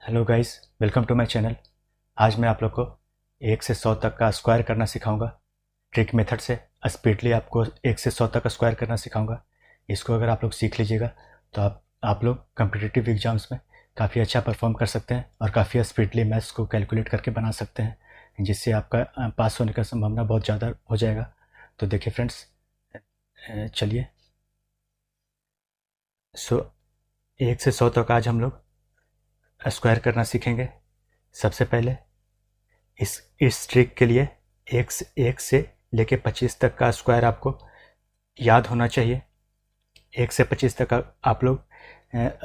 Hello guys, welcome to my channel. आज मैं आप लोग को 1 से 100 तक का स्क्वायर करना सिखाऊंगा। ट्रिक मेथड से स्पीडली आपको 1 से 100 तक का स्क्वायर करना सिखाऊंगा। इसको अगर आप लोग सीख लीजिएगा तो आप लोग कम्पिटिटिव एग्जाम्स में काफ़ी अच्छा परफॉर्म कर सकते हैं और काफ़ी स्पीडली मैथ्स को कैलकुलेट करके बना सकते हैं, जिससे आपका पास होने का संभावना बहुत ज़्यादा हो जाएगा। तो देखिए फ्रेंड्स, चलिए। सो 1 से 100 तक आज हम लोग स्क्वायर करना सीखेंगे। सबसे पहले इस ट्रिक के लिए एक से लेके 25 तक का स्क्वायर आपको याद होना चाहिए। 1 से 25 तक आप लोग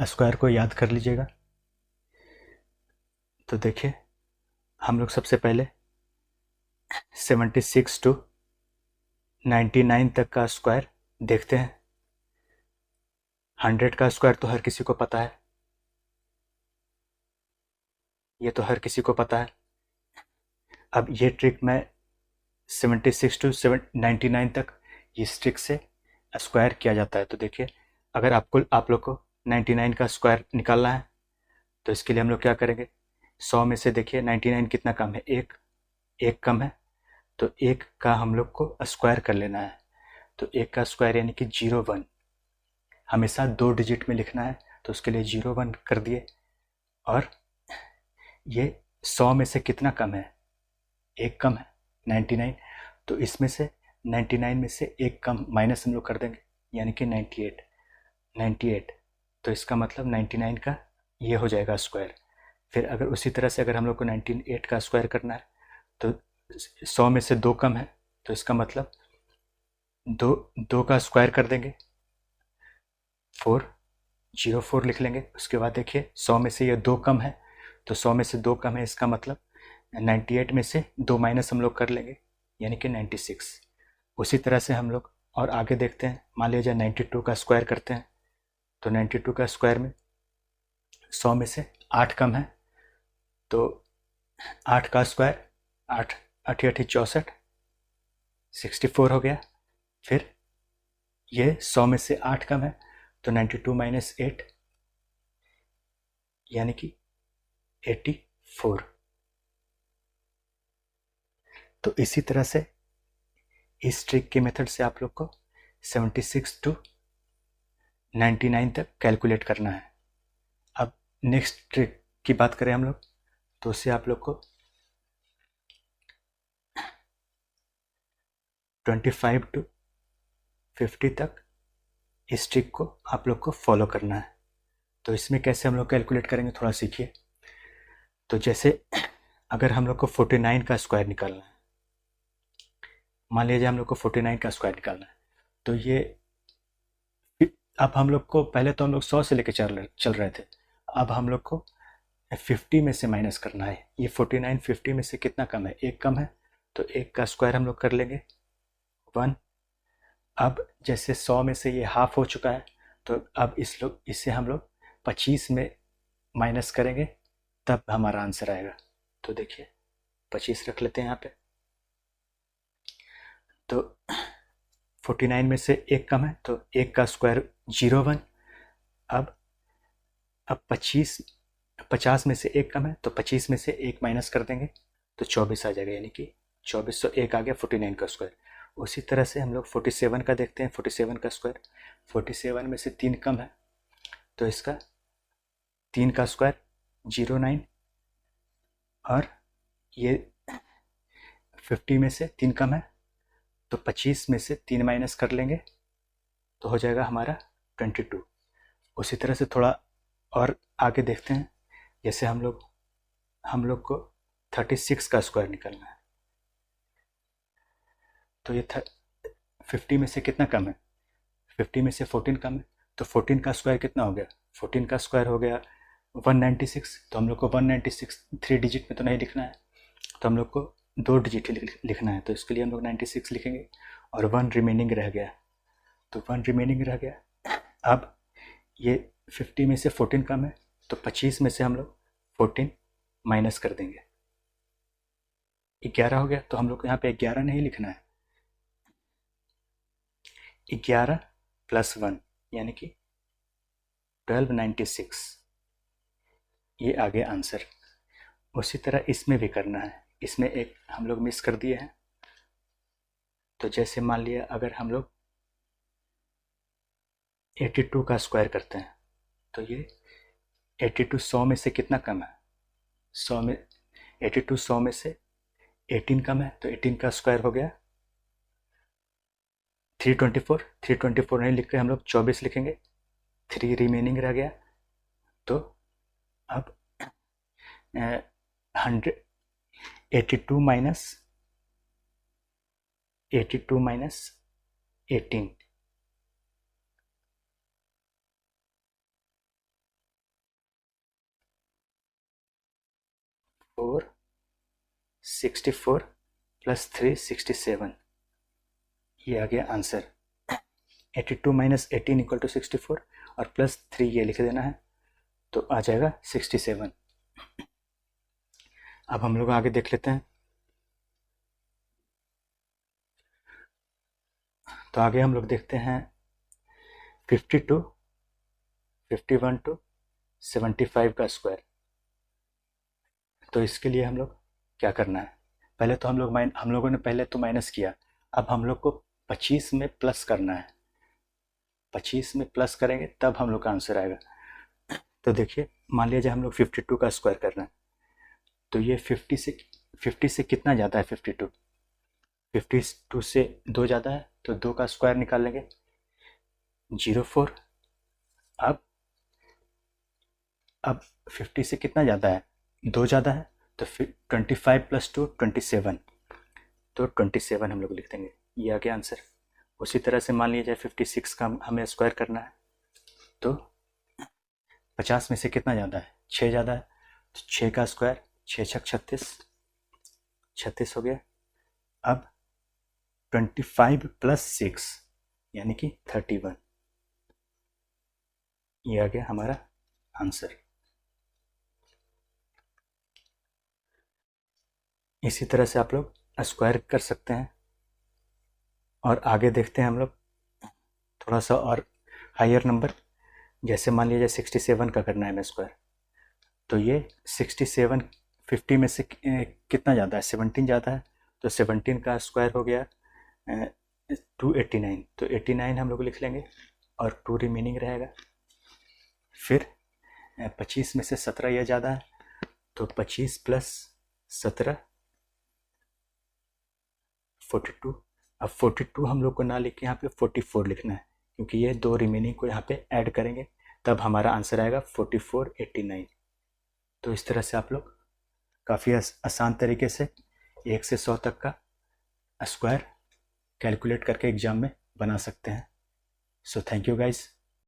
स्क्वायर को याद कर लीजिएगा। तो देखिए, हम लोग सबसे पहले 76 टू 99 तक का स्क्वायर देखते हैं। 100 का स्क्वायर तो हर किसी को पता है, ये तो हर किसी को पता है। अब ये ट्रिक मैं 76 टू 99 तक इस ट्रिक से स्क्वायर किया जाता है। तो देखिए, अगर आप लोग को 99 का स्क्वायर निकालना है तो इसके लिए हम लोग क्या करेंगे। 100 में से देखिए 99 कितना कम है, एक कम है, तो एक का हम लोग को स्क्वायर कर लेना है। तो एक का स्क्वायर यानी कि 01 हमेशा 2 डिजिट में लिखना है, तो उसके लिए 01 कर दिए। और ये 100 में से कितना कम है, एक कम है 99, तो इसमें से 99 में से एक कम माइनस हम लोग कर देंगे, यानी कि 98। तो इसका मतलब 99 का ये हो जाएगा स्क्वायर। फिर अगर उसी तरह से अगर हम लोग को 98 का स्क्वायर करना है तो 100 में से दो कम है, तो इसका मतलब दो दो का स्क्वायर कर देंगे, 404 लिख लेंगे। उसके बाद देखिए 100 में से ये दो कम है, तो 100 में से दो कम है, इसका मतलब 98 में से दो माइनस हम लोग कर लेंगे, यानी कि 96। उसी तरह से हम लोग और आगे देखते हैं। मान लीजिए 92 का स्क्वायर करते हैं, तो 92 का स्क्वायर में 100 में से 8 कम है, तो 8 का स्क्वायर, 8 8 8 64, 64 हो गया। फिर ये 100 में से 8 कम है, तो 92 माइनस 8 यानी कि 84। तो इसी तरह से इस ट्रिक के मेथड से आप लोग को 76 टू 99 तक कैलकुलेट करना है। अब नेक्स्ट ट्रिक की बात करें हम लोग, तो उससे आप लोग को 25 टू 50 तक इस ट्रिक को आप लोग को फॉलो करना है। तो इसमें कैसे हम लोग कैलकुलेट करेंगे, थोड़ा सीखिए। तो जैसे अगर हम लोग को 49 का स्क्वायर निकालना है, मान लीजिए हम लोग को 49 का स्क्वायर निकालना है, तो ये अब हम लोग को पहले तो हम लोग 100 से लेके चल रहे थे, अब हम लोग को 50 में से माइनस करना है। ये 49 50 में से कितना कम है, एक कम है, तो एक का स्क्वायर हम लोग कर लेंगे 1। अब जैसे 100 में से ये हाफ हो चुका है, तो अब इससे हम लोग 25 में माइनस करेंगे, तब हमारा आंसर आएगा। तो देखिए 25 रख लेते हैं यहाँ पे। तो 49 में से एक कम है, तो एक का स्क्वायर 01। अब 50 में से एक कम है, तो 25 में से एक माइनस कर देंगे, तो 24 आ जाएगा, यानी कि 2401 आ गया 49 का स्क्वायर। उसी तरह से हम लोग 47 का देखते हैं। 47 का स्क्वायर, 47 में से तीन कम है, तो इसका 3 का स्क्वायर 09। और ये 50 में से तीन कम है, तो 25 में से तीन माइनस कर लेंगे, तो हो जाएगा हमारा 22। उसी तरह से थोड़ा और आगे देखते हैं। जैसे हम लोग को 36 का स्क्वायर निकालना है, तो ये 50 में से कितना कम है, 50 में से 14 कम है, तो 14 का स्क्वायर कितना हो गया, 14 का स्क्वायर हो गया 196। तो हम लोग को 196 3 डिजिट में तो नहीं लिखना है, तो हम लोग को 2 डिजिट लिखना है, तो इसके लिए हम लोग 96 लिखेंगे और 1 रिमेनिंग रह गया, तो 1 रिमेनिंग रह गया। अब ये 50 में से 14 कम है, तो 25 में से हम लोग 14 माइनस कर देंगे, 11 हो गया। तो हम लोग को यहाँ पे 11 नहीं लिखना है, 11 प्लस 1 यानी कि 1296। ये आ गया आंसर। उसी तरह इसमें भी करना है। इसमें एक हम लोग मिस कर दिए हैं। तो जैसे मान लिया अगर हम लोग 82 का स्क्वायर करते हैं तो ये 82 100 में से कितना कम है? 100 में 82 100 में से 18 कम है, तो 18 का स्क्वायर हो गया 324। 324 नहीं लिख के हम लोग 24 लिखेंगे, 3 रिमेनिंग रह गया। तो अब 82 माइनस 18 464 प्लस 3 67, ये आ गया आंसर। 82 माइनस 18 इक्वल टू 64 और प्लस 3 ये लिख देना है, तो आ जाएगा 67। अब हम लोग आगे देख लेते हैं। तो आगे हम लोग देखते हैं 52 51 टू 75 का स्क्वायर। तो इसके लिए हम लोग क्या करना है? पहले तो हम लोगों ने पहले तो माइनस किया, अब हम लोग को 25 में प्लस करना है। 25 में प्लस करेंगे तब हम लोग का आंसर आएगा। तो देखिए मान लीजिए हम लोग 52 का स्क्वायर करना है, तो ये 50 से कितना ज़्यादा है? 52 52 से 2 ज़्यादा है, तो 2 का स्क्वायर निकाल लेंगे 04। अब 50 से कितना ज़्यादा है? 2 ज़्यादा है, तो फिर 25 प्लस 2 27, तो 27 हम लोग लिख देंगे। ये आ गया आंसर। उसी तरह से मान लीजिए 56 का हमें स्क्वायर करना है, तो 50 में से कितना ज़्यादा है? 6 ज़्यादा है, तो 6 का स्क्वायर 6 छक 36 हो गया। अब 25 प्लस 6 यानी कि 31, ये आ गया हमारा आंसर। इसी तरह से आप लोग स्क्वायर कर सकते हैं। और आगे देखते हैं हम लोग थोड़ा सा और हायर नंबर, जैसे मान लीजिए 67 का करना है हमें स्क्वायर, तो ये 67 50 में से कितना ज़्यादा है? 17 ज़्यादा है, तो 17 का स्क्वायर हो गया 289, तो 89 हम लोग लिख लेंगे और 2 रिमेनिंग रहेगा। फिर 25 में से 17 यह ज़्यादा है, तो 25 प्लस 17 42। अब 42 हम लोग को ना लिख के यहाँ पे 44 लिखना है, क्योंकि ये 2 रिमेनिंग को यहाँ पे ऐड करेंगे तब हमारा आंसर आएगा 4489। तो इस तरह से आप लोग काफ़ी आसान तरीके से 1 से 100 तक का स्क्वायर कैलकुलेट करके एग्जाम में बना सकते हैं। So thank you guys.